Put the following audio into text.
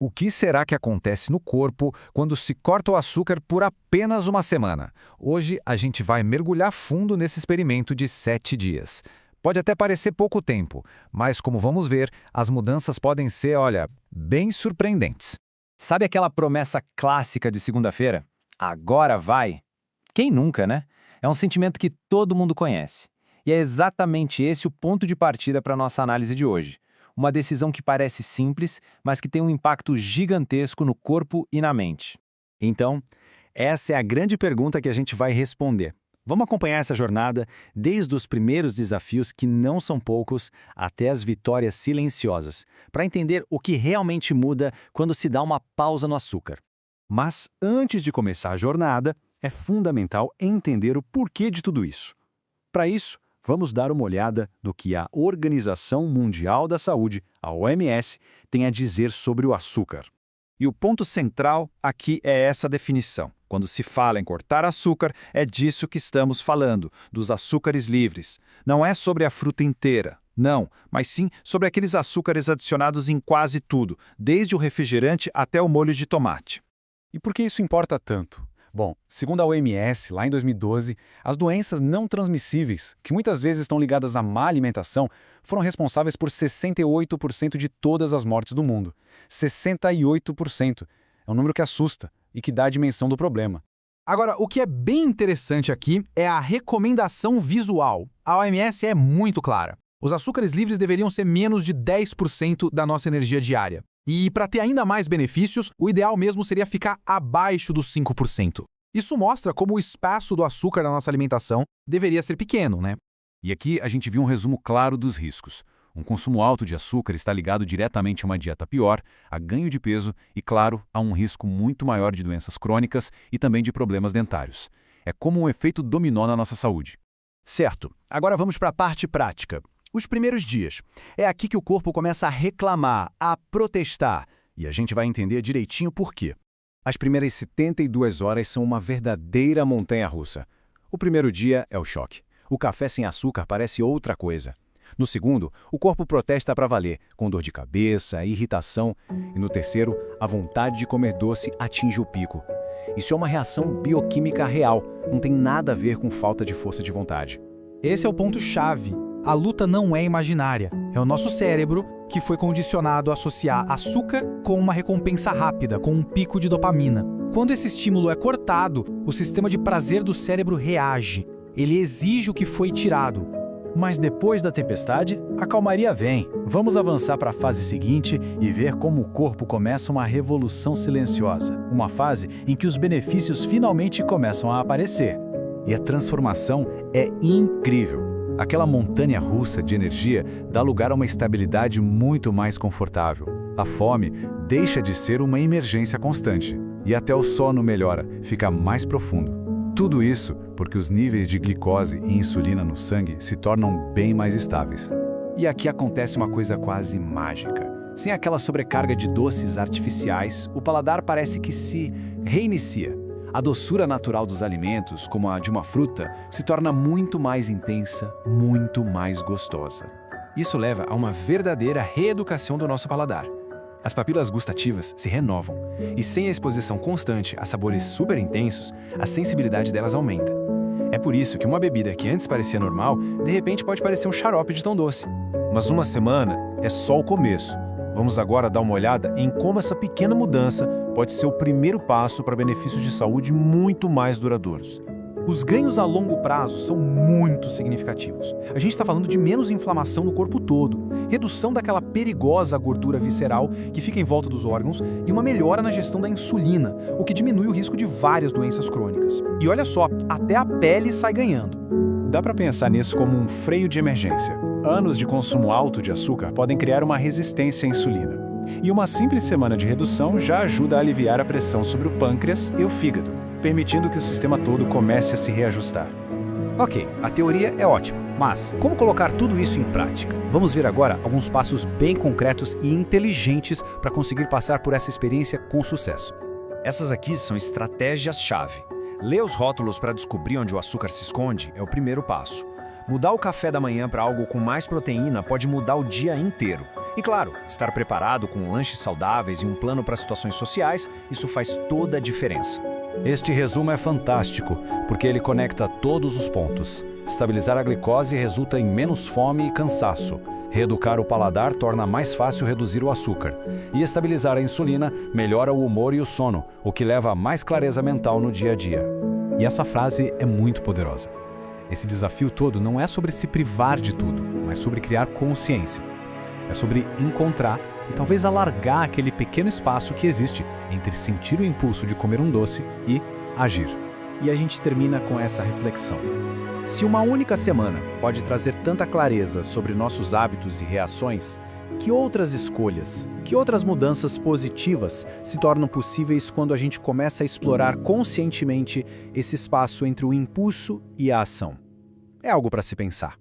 O que será que acontece no corpo quando se corta o açúcar por apenas uma semana? Hoje a gente vai mergulhar fundo nesse experimento de 7 dias. Pode até parecer pouco tempo, mas como vamos ver, as mudanças podem ser, olha, bem surpreendentes. Sabe aquela promessa clássica de segunda-feira? Agora vai? Quem nunca, né? É um sentimento que todo mundo conhece. E é exatamente esse o ponto de partida para a nossa análise de hoje. Uma decisão que parece simples, mas que tem um impacto gigantesco no corpo e na mente. Então, essa é a grande pergunta que a gente vai responder. Vamos acompanhar essa jornada desde os primeiros desafios, que não são poucos, até as vitórias silenciosas, para entender o que realmente muda quando se dá uma pausa no açúcar. Mas antes de começar a jornada, é fundamental entender o porquê de tudo isso. Para isso, vamos dar uma olhada no que a Organização Mundial da Saúde, a OMS, tem a dizer sobre o açúcar. E o ponto central aqui é essa definição. Quando se fala em cortar açúcar, é disso que estamos falando, dos açúcares livres. Não é sobre a fruta inteira, não, mas sim sobre aqueles açúcares adicionados em quase tudo, desde o refrigerante até o molho de tomate. E por que isso importa tanto? Bom, segundo a OMS, lá em 2012, as doenças não transmissíveis, que muitas vezes estão ligadas à má alimentação, foram responsáveis por 68% de todas as mortes do mundo. 68%. É um número que assusta e que dá a dimensão do problema. Agora, o que é bem interessante aqui é a recomendação visual. A OMS é muito clara. Os açúcares livres deveriam ser menos de 10% da nossa energia diária. E para ter ainda mais benefícios, o ideal mesmo seria ficar abaixo dos 5%. Isso mostra como o espaço do açúcar na nossa alimentação deveria ser pequeno, né? E aqui a gente viu um resumo claro dos riscos. Um consumo alto de açúcar está ligado diretamente a uma dieta pior, a ganho de peso e, claro, a um risco muito maior de doenças crônicas e também de problemas dentários. É como um efeito dominó na nossa saúde. Certo. Agora vamos para a parte prática. Os primeiros dias. É aqui que o corpo começa a reclamar, a protestar. E a gente vai entender direitinho por quê. As primeiras 72 horas são uma verdadeira montanha-russa. O primeiro dia é o choque. O café sem açúcar parece outra coisa. No segundo, o corpo protesta para valer, com dor de cabeça, irritação. E no terceiro, a vontade de comer doce atinge o pico. Isso é uma reação bioquímica real, não tem nada a ver com falta de força de vontade. Esse é o ponto-chave. A luta não é imaginária. É o nosso cérebro que foi condicionado a associar açúcar com uma recompensa rápida, com um pico de dopamina. Quando esse estímulo é cortado, o sistema de prazer do cérebro reage. Ele exige o que foi tirado. Mas depois da tempestade, a calmaria vem. Vamos avançar para a fase seguinte e ver como o corpo começa uma revolução silenciosa. Uma fase em que os benefícios finalmente começam a aparecer. E a transformação é incrível. Aquela montanha-russa de energia dá lugar a uma estabilidade muito mais confortável. A fome deixa de ser uma emergência constante. E até o sono melhora, fica mais profundo. Tudo isso porque os níveis de glicose e insulina no sangue se tornam bem mais estáveis. E aqui acontece uma coisa quase mágica. Sem aquela sobrecarga de doces artificiais, o paladar parece que se reinicia. A doçura natural dos alimentos, como a de uma fruta, se torna muito mais intensa, muito mais gostosa. Isso leva a uma verdadeira reeducação do nosso paladar. As papilas gustativas se renovam, e sem a exposição constante a sabores super intensos, a sensibilidade delas aumenta. É por isso que uma bebida que antes parecia normal, de repente pode parecer um xarope de tão doce. Mas uma semana é só o começo. Vamos agora dar uma olhada em como essa pequena mudança pode ser o primeiro passo para benefícios de saúde muito mais duradouros. Os ganhos a longo prazo são muito significativos. A gente está falando de menos inflamação no corpo todo, redução daquela perigosa gordura visceral que fica em volta dos órgãos e uma melhora na gestão da insulina, o que diminui o risco de várias doenças crônicas. E olha só, até a pele sai ganhando. Dá para pensar nisso como um freio de emergência. Anos de consumo alto de açúcar podem criar uma resistência à insulina. E uma simples semana de redução já ajuda a aliviar a pressão sobre o pâncreas e o fígado, permitindo que o sistema todo comece a se reajustar. Ok, a teoria é ótima, mas como colocar tudo isso em prática? Vamos ver agora alguns passos bem concretos e inteligentes para conseguir passar por essa experiência com sucesso. Essas aqui são estratégias-chave. Ler os rótulos para descobrir onde o açúcar se esconde é o primeiro passo. Mudar o café da manhã para algo com mais proteína pode mudar o dia inteiro. E claro, estar preparado com lanches saudáveis e um plano para situações sociais, isso faz toda a diferença. Este resumo é fantástico, porque ele conecta todos os pontos. Estabilizar a glicose resulta em menos fome e cansaço. Reeducar o paladar torna mais fácil reduzir o açúcar. E estabilizar a insulina melhora o humor e o sono, o que leva a mais clareza mental no dia a dia. E essa frase é muito poderosa. Esse desafio todo não é sobre se privar de tudo, mas sobre criar consciência. É sobre encontrar e talvez alargar aquele pequeno espaço que existe entre sentir o impulso de comer um doce e agir. E a gente termina com essa reflexão. Se uma única semana pode trazer tanta clareza sobre nossos hábitos e reações, que outras escolhas, que outras mudanças positivas se tornam possíveis quando a gente começa a explorar conscientemente esse espaço entre o impulso e a ação? É algo para se pensar.